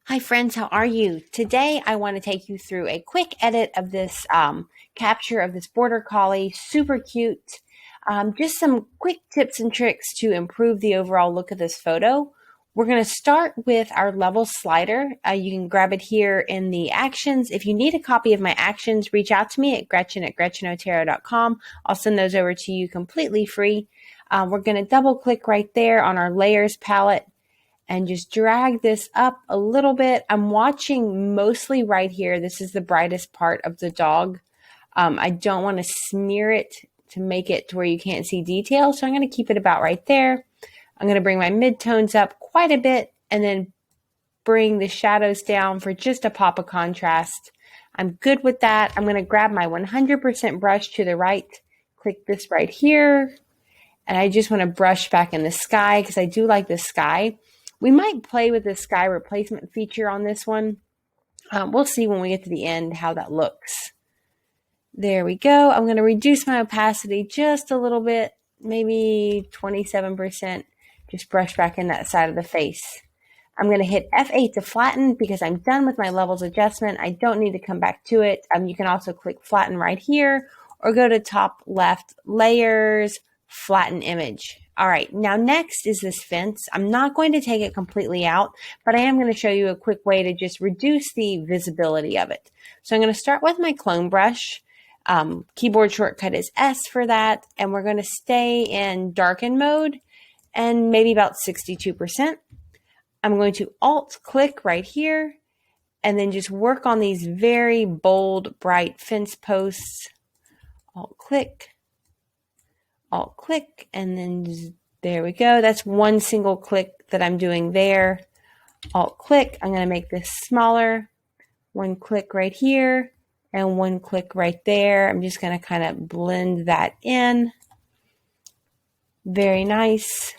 Hi friends, how are you? Today I want to take you through a quick edit of this capture of this border collie. Super cute. Just some quick tips and tricks to improve the overall look of this photo. We're going to start with our level slider. You can grab it here in the actions. If you need a copy of my actions, reach out to me at Gretchen@GretchenOtero.com. I'll send those over to you completely free. We're going to double click right there on our layers palette and just drag this up a little bit. I'm watching mostly right here. This is the brightest part of the dog. I don't want to smear it to make it to where you can't see detail, so I'm going to keep it about right there. I'm going to bring my midtones up quite a bit and then bring the shadows down for just a pop of contrast. I'm good with that. I'm going to grab my 100% brush to the right, click this right here, and I just want to brush back in the sky because I do like the sky. We might play with the sky replacement feature on this one. We'll see when we get to the end how that looks. There we go. I'm going to reduce my opacity just a little bit, maybe 27%. Just brush back in that side of the face. I'm going to hit F8 to flatten because I'm done with my levels adjustment. I don't need to come back to it. You can also click flatten right here or go to top left, layers, flatten image. All right, now next is this fence. I'm not going to take it completely out, but I am going to show you a quick way to just reduce the visibility of it. So I'm going to start with my clone brush. Keyboard shortcut is S for that, and we're going to stay in darken mode and maybe about 62%. I'm going to alt click right here and then just work on these very bold, bright fence posts. Alt click, and then there we go. That's one single click that I'm doing there. Alt click, I'm going to make this smaller. One click right here and one click right there. I'm just going to kind of blend that in. Very nice.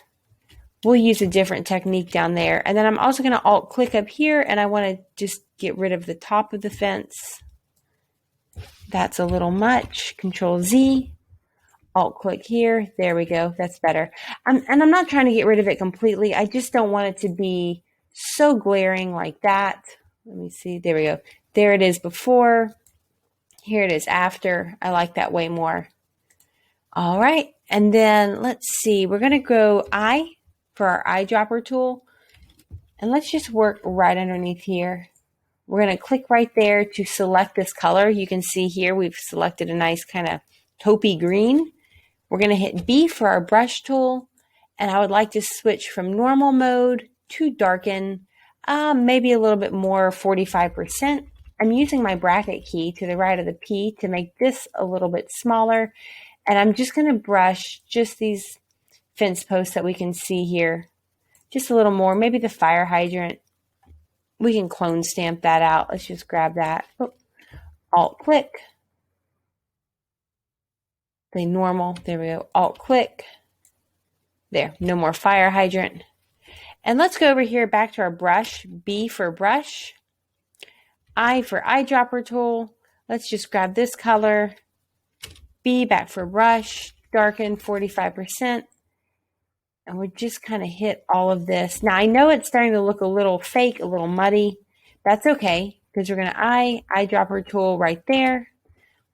We'll use a different technique down there. And then I'm also going to alt click up here and I want to just get rid of the top of the fence. That's a little much. Control Z. Alt click here. There we go. That's better. And I'm not trying to get rid of it completely. I just don't want it to be so glaring like that. Let me see. There we go. There it is before. Here it is after. I like that way more. All right. And then let's see. We're going to go I for our eyedropper tool. And let's just work right underneath here. We're going to click right there to select this color. You can see here we've selected a nice kind of taupey green. We're going to hit B for our brush tool, and I would like to switch from normal mode to darken, maybe a little bit more, 45%. I'm using my bracket key to the right of the P to make this a little bit smaller, and I'm just going to brush just these fence posts that we can see here, just a little more, maybe the fire hydrant. We can clone stamp that out. Let's just grab that. Oh, alt click. The normal, there we go, alt click. There, no more fire hydrant. And let's go over here back to our brush, B for brush, I for eyedropper tool. Let's just grab this color, B back for brush, darken 45%. And we're just kind of hit all of this. Now I know it's starting to look a little fake, a little muddy. That's okay, because we're going to eyedropper tool right there.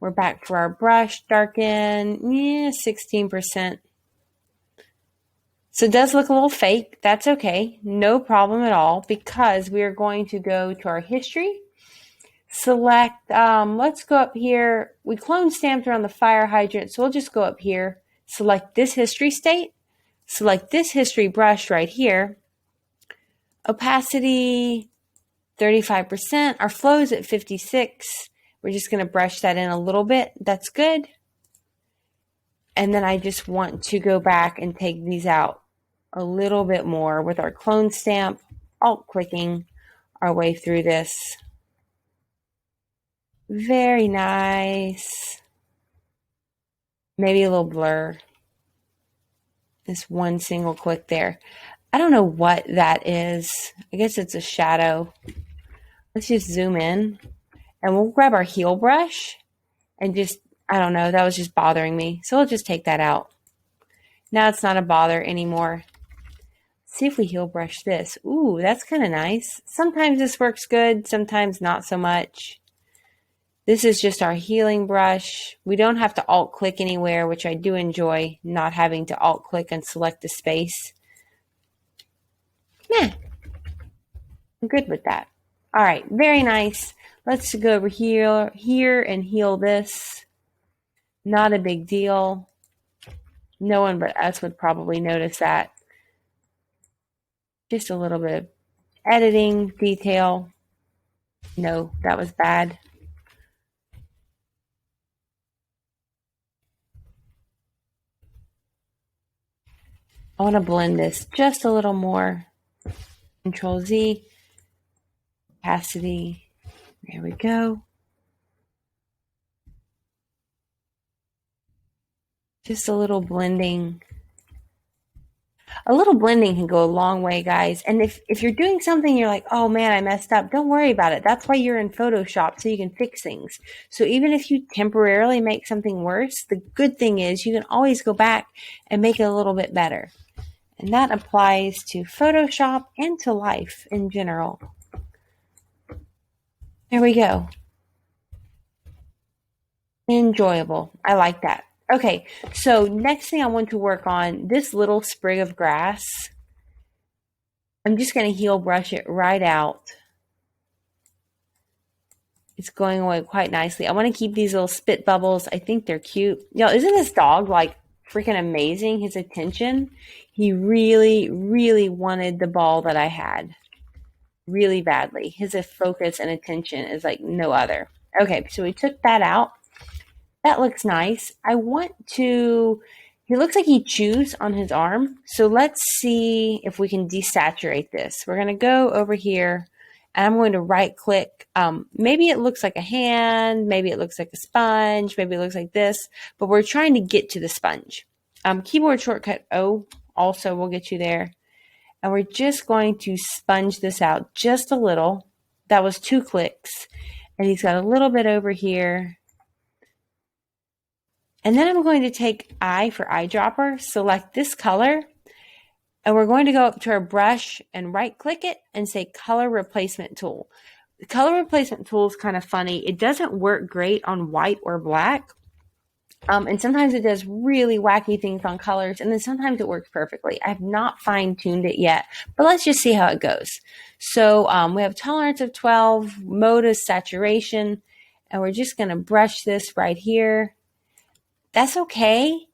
We're back for our brush, darken, 16%. So it does look a little fake. That's okay. No problem at all, because we are going to go to our history. Select, let's go up here. We clone stamped around the fire hydrant, so we'll just go up here. Select this history state. Select this history brush right here. Opacity, 35%. Our flow is at 56. We're just going to brush that in a little bit. That's good. And then I just want to go back and take these out a little bit more with our clone stamp, alt clicking our way through this. Very nice. Maybe a little blur. This one single click there. I don't know what that is. I guess it's a shadow. Let's just zoom in. And we'll grab our heel brush and just, I don't know, that was just bothering me. So we'll just take that out. Now it's not a bother anymore. See if we heel brush this. Ooh, that's kind of nice. Sometimes this works good, sometimes not so much. This is just our healing brush. We don't have to alt click anywhere, which I do enjoy, not having to alt click and select the space. Meh, I'm good with that. All right, very nice. Let's go over here and heal this. Not a big deal. No one but us would probably notice that. Just a little bit of editing detail. No, that was bad. I want to blend this just a little more. Control Z, opacity. There we go. Just a little blending. A little blending can go a long way, guys. And if you're doing something, you're like, oh man, I messed up. Don't worry about it. That's why you're in Photoshop, so you can fix things. So even if you temporarily make something worse, the good thing is you can always go back and make it a little bit better. And that applies to Photoshop and to life in general. There we go. Enjoyable. I like that. Okay, so next thing I want to work on, this little sprig of grass. I'm just going to heel brush it right out. It's going away quite nicely. I want to keep these little spit bubbles. I think they're cute. Yo, isn't this dog like freaking amazing? His attention. He really, really wanted the ball that I had. Really badly. His focus and attention is like no other. Okay, so we took that out. That looks nice. I want to, he looks like he chews on his arm. So let's see if we can desaturate this. We're going to go over here and I'm going to right click. Maybe it looks like a hand. Maybe it looks like a sponge. Maybe it looks like this, but we're trying to get to the sponge. Keyboard shortcut O also will get you there. And we're just going to sponge this out just a little. That was 2 clicks. And he's got a little bit over here. And then I'm going to take I for eyedropper, select this color, and we're going to go up to our brush and right click it and say color replacement tool. The color replacement tool is kind of funny. It doesn't work great on white or black. And sometimes it does really wacky things on colors, and then sometimes it works perfectly. I have not fine-tuned it yet, but let's just see how it goes. So we have tolerance of 12, mode is saturation, and we're just going to brush this right here. That's okay.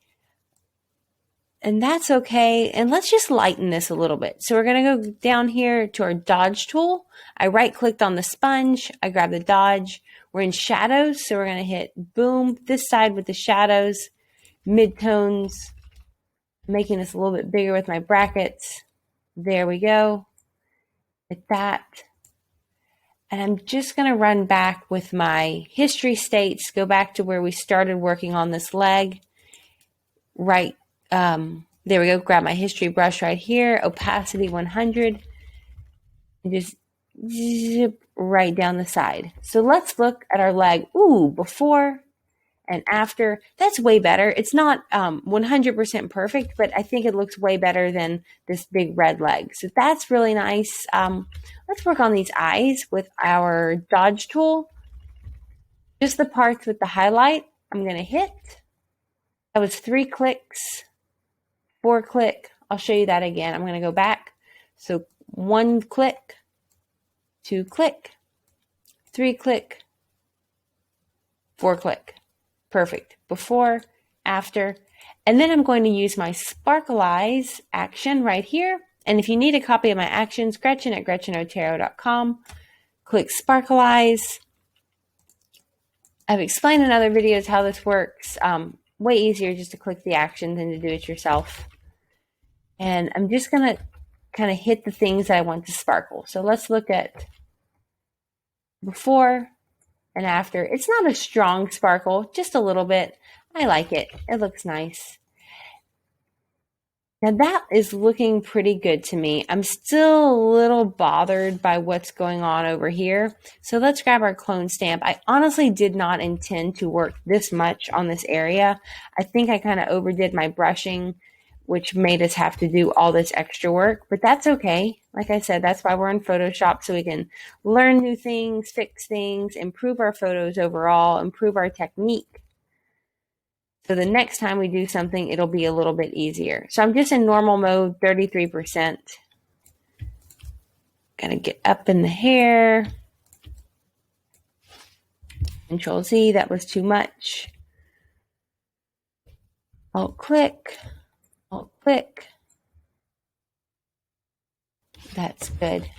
And that's okay. And let's just lighten this a little bit. So we're going to go down here to our dodge tool. I right clicked on the sponge. I grab the dodge. We're in shadows. So we're going to hit boom this side with the shadows, midtones, making this a little bit bigger with my brackets. There we go. Hit that. And I'm just going to run back with my history states, go back to where we started working on this leg. Right, there we go. Grab my history brush right here, opacity 100, and just zip right down the side. So let's look at our leg. Ooh, before and after. That's way better. It's not 100% perfect, but I think it looks way better than this big red leg. So that's really nice. Let's work on these eyes with our dodge tool. Just the parts with the highlight, I'm going to hit. That was 3 clicks, 4 click. I'll show you that again. I'm going to go back. So 1 click, 2 click, 3 click, 4 click. Perfect. Before, after. And then I'm going to use my sparkle eyes action right here. And if you need a copy of my actions, Gretchen at GretchenOtero.com. Click sparkle eyes. I've explained in other videos how this works. Way easier just to click the action than to do it yourself. And I'm just going to kind of hit the things that I want to sparkle. So let's look at before and after. It's not a strong sparkle, just a little bit. I like it. It looks nice. Now that is looking pretty good to me. I'm still a little bothered by what's going on over here. So let's grab our clone stamp. I honestly did not intend to work this much on this area. I think I kind of overdid my brushing. which made us have to do all this extra work, but that's okay. Like I said, that's why we're in Photoshop, so we can learn new things, fix things, improve our photos overall, improve our technique. So the next time we do something, it'll be a little bit easier. So I'm just in normal mode, 33%. Gonna get up in the hair. Control Z, that was too much. Alt click, alt click. That's good.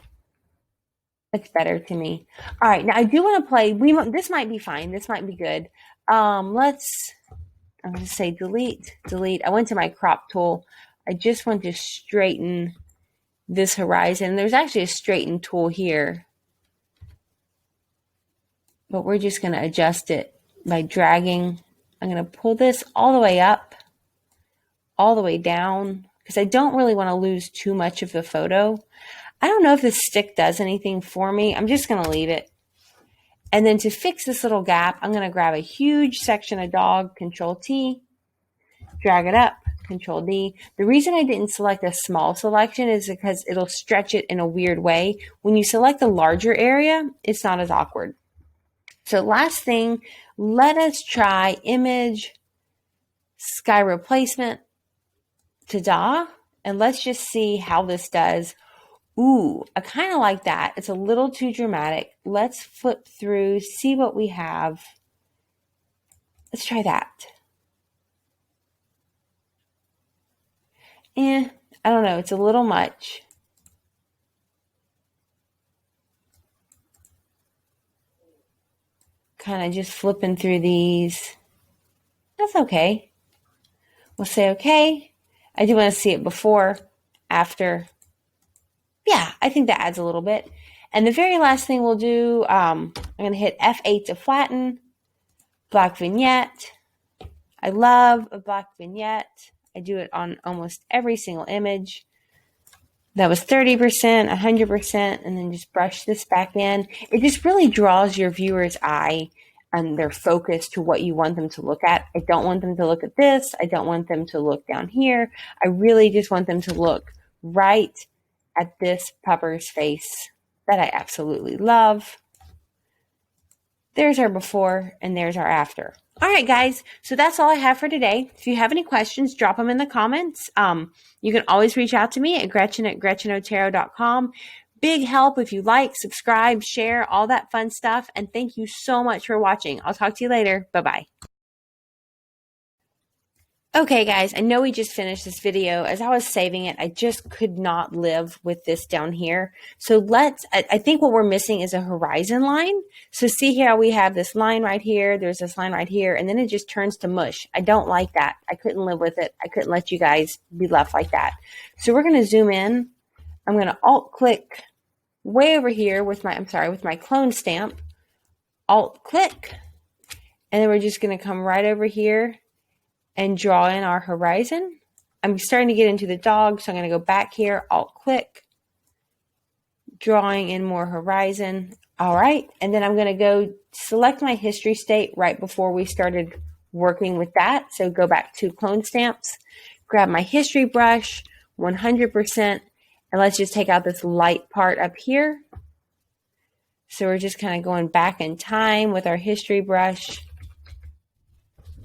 Looks better to me. All right, now I do want to play. This might be fine. This might be good. I'm going to say delete. I went to my crop tool. I just want to straighten this horizon. There's actually a straighten tool here, but we're just going to adjust it by dragging. I'm going to pull this all the way up, all the way down, because I don't really want to lose too much of the photo. I don't know if this stick does anything for me. I'm just going to leave it. And then to fix this little gap, I'm going to grab a huge section of dog, Control T, drag it up, Control D. The reason I didn't select a small selection is because it'll stretch it in a weird way. When you select a larger area, it's not as awkward. So last thing, let us try image, sky replacement, ta-da, and let's just see how this does. Ooh, I kind of like that. It's a little too dramatic. Let's flip through, see what we have. Let's try that. I don't know. It's a little much. Kind of just flipping through these. That's okay. We'll say okay. I do want to see it before, after. Yeah, I think that adds a little bit. And the very last thing we'll do, I'm going to hit F8 to flatten, black vignette. I love a black vignette. I do it on almost every single image. That was 30%, 100%, and then just brush this back in. It just really draws your viewer's eye and their focus to what you want them to look at. I don't want them to look at this. I don't want them to look down here. I really just want them to look right at this pupper's face that I absolutely love. There's our before and there's our after. All right, guys. So that's all I have for today. If you have any questions, drop them in the comments. You can always reach out to me at Gretchen@GretchenOtero.com. Big help if you like, subscribe, share, all that fun stuff. And thank you so much for watching. I'll talk to you later. Bye-bye. Okay, guys, I know we just finished this video. As I was saving it, I just could not live with this down here. So I think what we're missing is a horizon line. So see here, we have this line right here. There's this line right here, and then it just turns to mush. I don't like that. I couldn't live with it. I couldn't let you guys be left like that. So we're going to zoom in. I'm going to alt click way over here with my clone stamp. Alt click. And then we're just going to come right over here and draw in our horizon. I'm starting to get into the dog, so I'm going to go back here, alt click, drawing in more horizon. All right, and then I'm going to go select my history state right before we started working with that. So go back to clone stamps, grab my history brush, 100%, and let's just take out this light part up here. So we're just kind of going back in time with our history brush.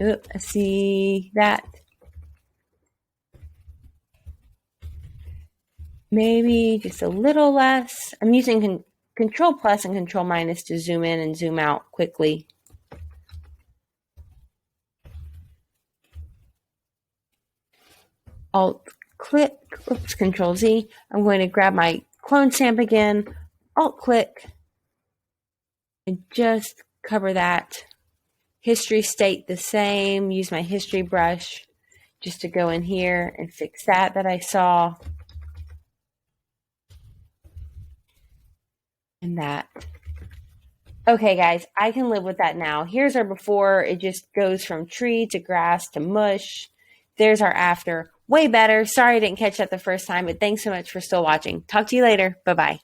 Oop, I see that. Maybe just a little less. I'm using Control plus and Control minus to zoom in and zoom out quickly. Alt click, oops, Control Z. I'm going to grab my clone stamp again, alt click, and just cover that. History state the same. Use my history brush just to go in here and fix that I saw. And that. Okay, guys, I can live with that now. Here's our before. It just goes from tree to grass to mush. There's our after. Way better. Sorry I didn't catch that the first time, but thanks so much for still watching. Talk to you later. Bye-bye.